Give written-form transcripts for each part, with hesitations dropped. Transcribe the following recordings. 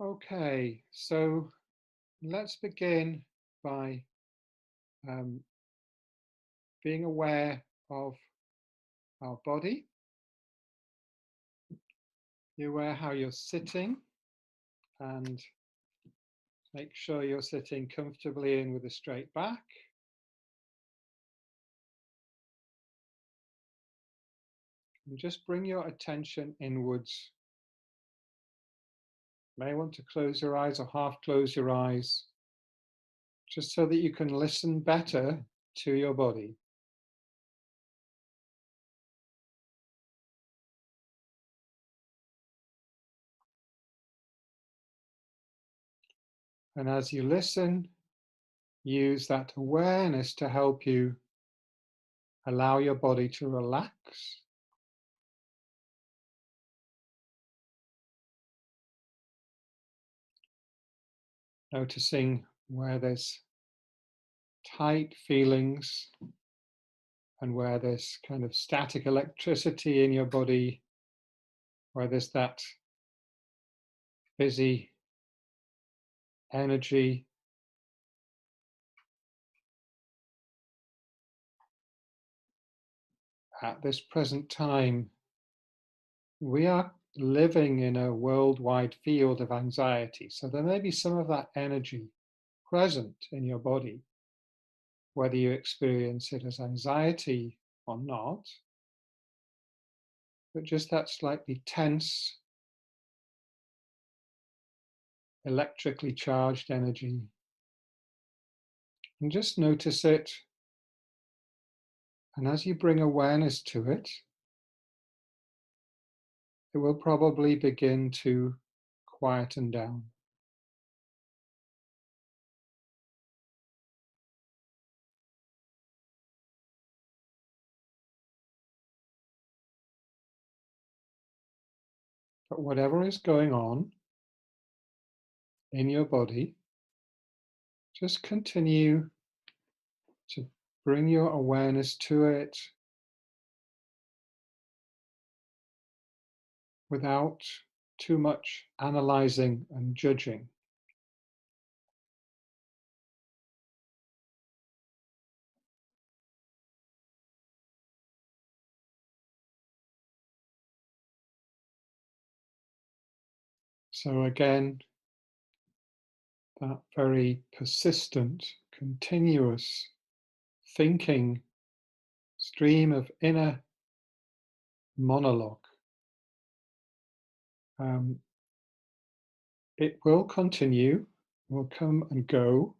Okay, so let's begin by um, being aware of our body. Be aware how you're sitting and make sure you're sitting comfortably in with a straight back. And just bring your attention inwards. You may want to close your eyes or half close your eyes, just so that you can listen better to your body. And as you listen, use that awareness to help you allow your body to relax. Noticing where there's tight feelings and where there's kind of static electricity in your body, where there's that busy energy. At this present time, we are living in a worldwide field of anxiety. So there may be some of that energy present in your body, whether you experience it as anxiety or not, but just that slightly tense, electrically charged energy. And just notice it. And as you bring awareness to it, it will probably begin to quieten down. But whatever is going on in your body, just continue to bring your awareness to it without too much analyzing and judging. So again, that very persistent, continuous thinking stream of inner monologue. It will continue, will come and go,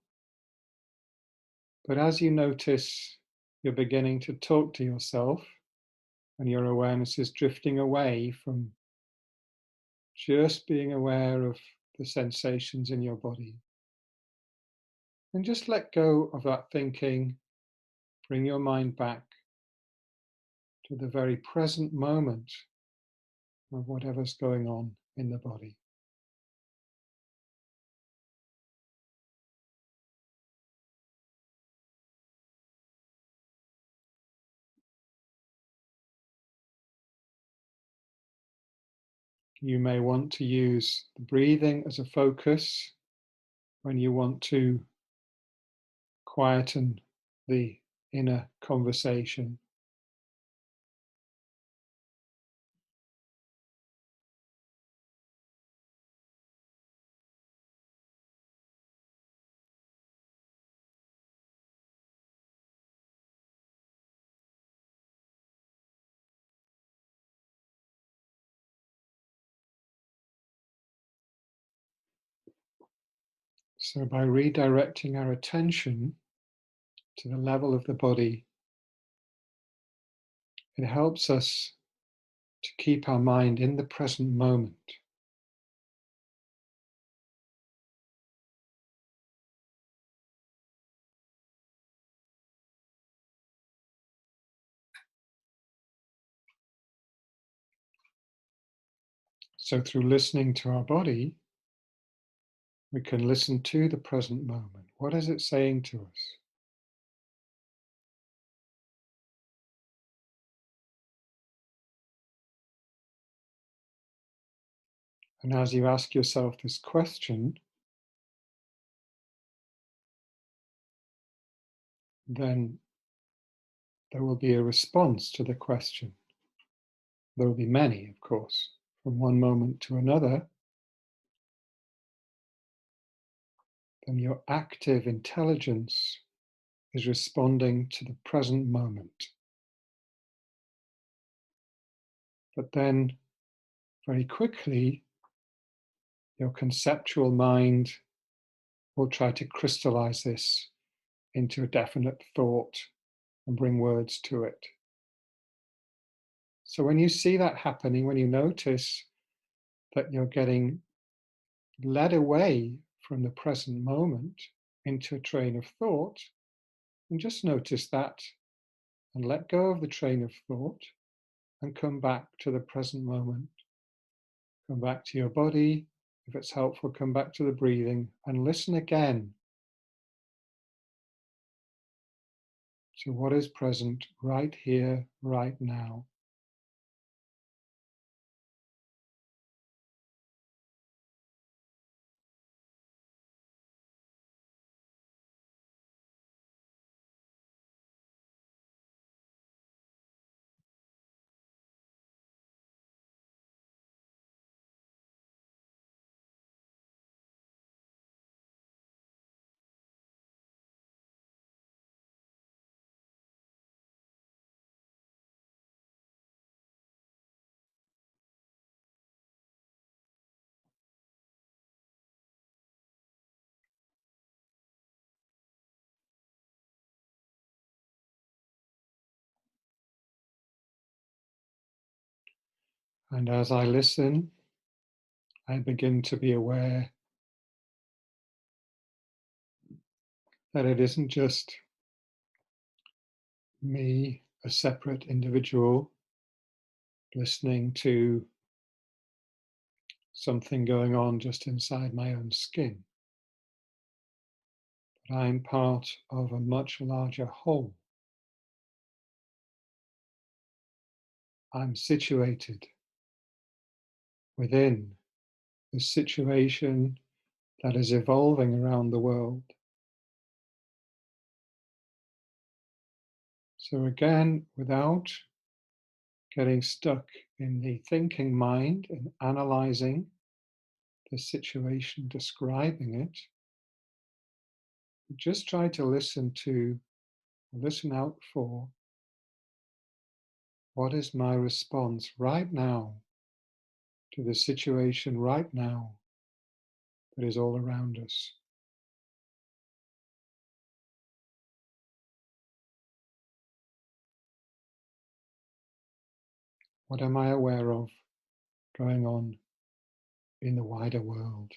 but as you notice you're beginning to talk to yourself and your awareness is drifting away from just being aware of the sensations in your body, and just let go of that thinking, bring your mind back to the very present moment of whatever's going on in the body. You may want to use the breathing as a focus when you want to quieten the inner conversation. So by redirecting our attention to the level of the body, it helps us to keep our mind in the present moment. So through listening to our body, we can listen to the present moment. What is it saying to us? And as you ask yourself this question, then there will be a response to the question. There will be many, of course, from one moment to another. Then your active intelligence is responding to the present moment. But then, very quickly, your conceptual mind will try to crystallize this into a definite thought and bring words to it. So when you see that happening, when you notice that you're getting led away from the present moment into a train of thought, and just notice that and let go of the train of thought and come back to the present moment. Come back to your body. If it's helpful, come back to the breathing and listen again to what is present right here, right now. And as I listen, I begin to be aware that it isn't just me, a separate individual, listening to something going on just inside my own skin, but I'm part of a much larger whole. I'm situated within the situation that is evolving around the world. So again, without getting stuck in the thinking mind and analyzing the situation, describing it, just try to listen out for what is my response right now to the situation right now that is all around us. What am I aware of going on in the wider world?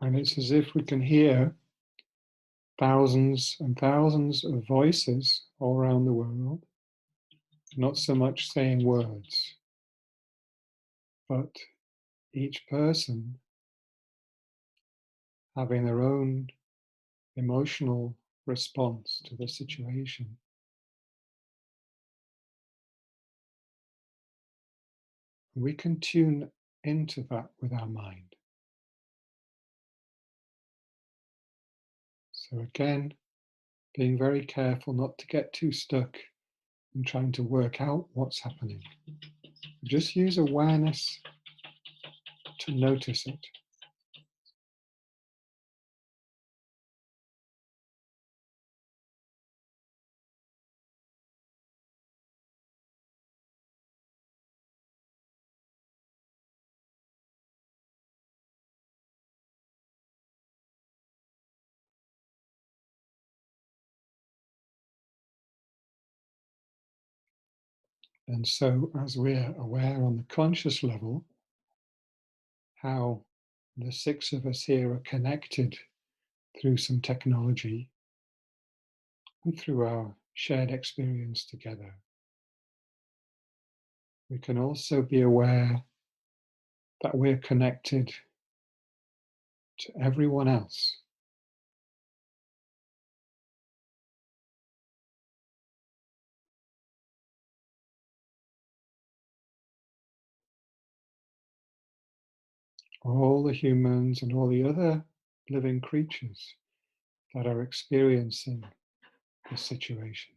And it's as if we can hear thousands and thousands of voices all around the world, not so much saying words, but each person having their own emotional response to the situation. We can tune into that with our mind. So again, being very careful not to get too stuck in trying to work out what's happening. Just use awareness to notice it. And so as we're aware on the conscious level, how the six of us here are connected through some technology and through our shared experience together, we can also be aware that we're connected to everyone else. All the humans and all the other living creatures that are experiencing this situation.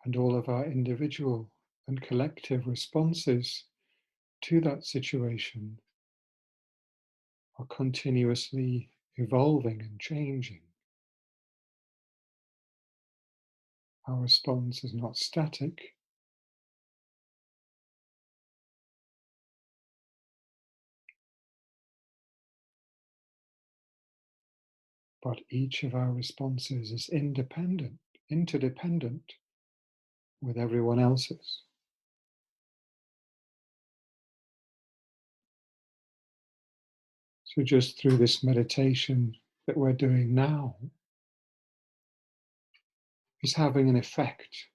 And all of our individual and collective responses to that situation are continuously evolving and changing. Our response is not static, but each of our responses is independent, interdependent with everyone else's. So just through this meditation that we're doing now is having an effect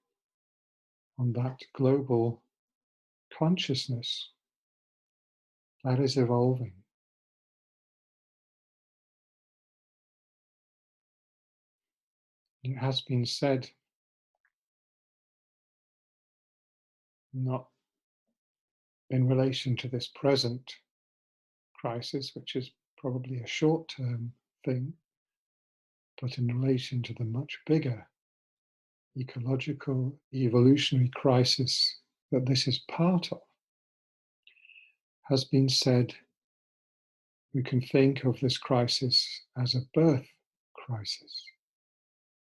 on that global consciousness that is evolving. It has been said, not in relation to this present crisis, which is probably a short-term thing, but in relation to the much bigger ecological, evolutionary crisis that this is part of, has been said we can think of this crisis as a birth crisis.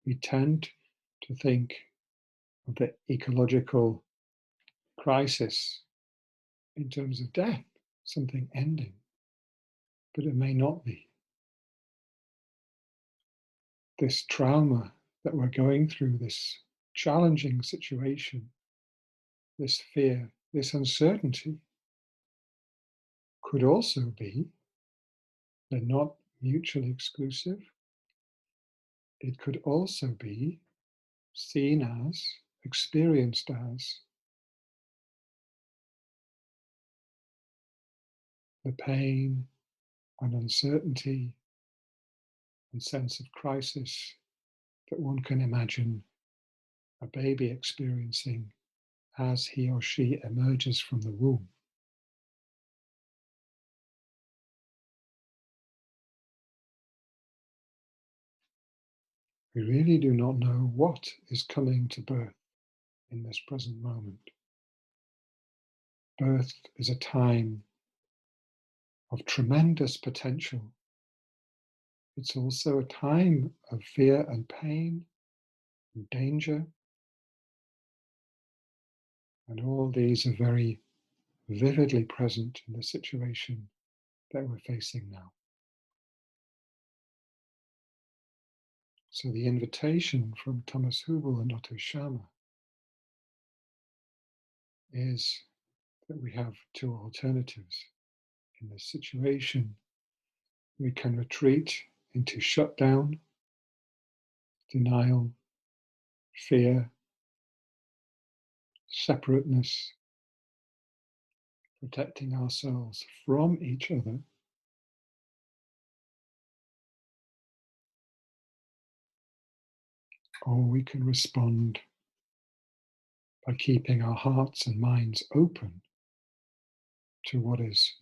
We tend to think of the ecological crisis in terms of death, something ending, but it may not be. This trauma that we're going through, this challenging situation, this fear, this uncertainty, could also be, they're not mutually exclusive, it could also be seen as, experienced as, the pain and uncertainty and sense of crisis that one can imagine a baby experiencing as he or she emerges from the womb. We really do not know what is coming to birth in this present moment. Birth is a time of tremendous potential. It's also a time of fear and pain and danger. And all these are very vividly present in the situation that we're facing now. So the invitation from Thomas Huebl and Otto Schama is that we have two alternatives. In this situation, we can retreat into shutdown, denial, fear, separateness, protecting ourselves from each other, or we can respond by keeping our hearts and minds open to what is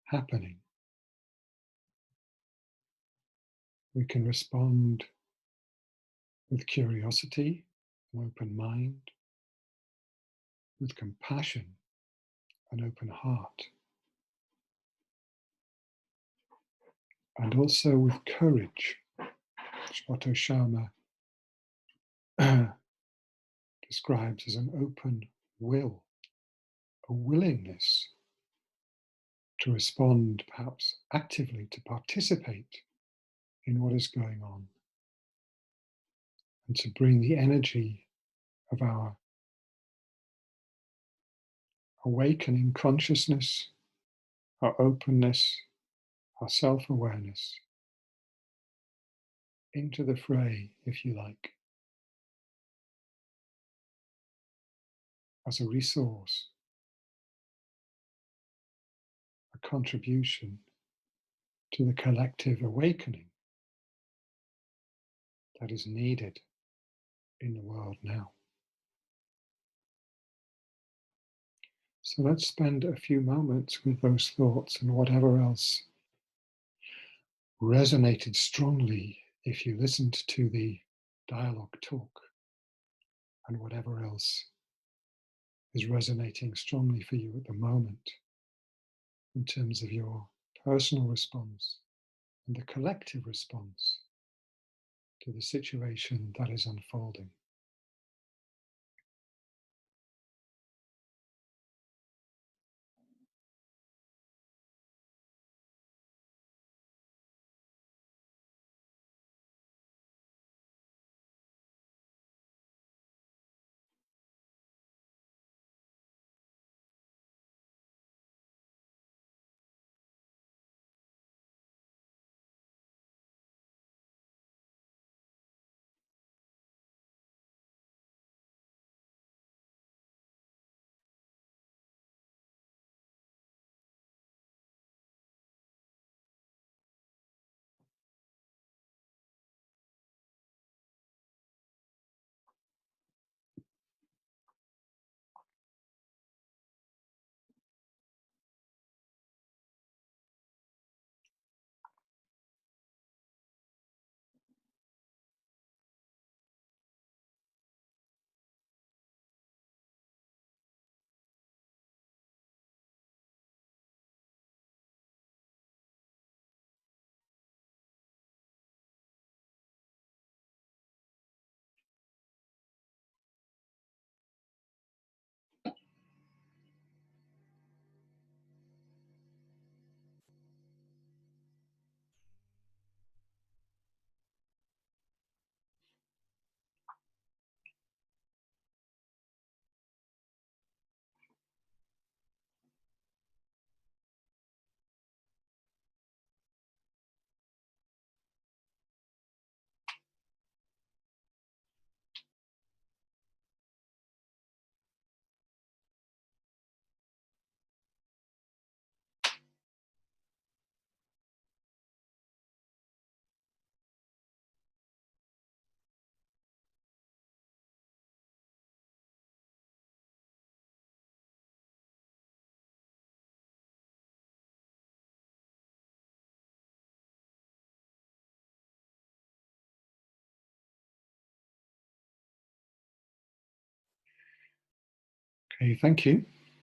happening. We can respond with curiosity, an open mind, with compassion, an open heart, and also with courage, which Otto Schama describes as an open will, a willingness to respond, perhaps actively, to participate in what is going on, and to bring the energy of our awakening consciousness our openness, our self-awareness into the fray, if you like, as a resource, a contribution to the collective awakening that is needed in the world now. So let's spend a few moments with those thoughts and whatever else resonated strongly if you listened to the dialogue talk, and whatever else is resonating strongly for you at the moment in terms of your personal response and the collective response to the situation that is unfolding. Okay, thank you.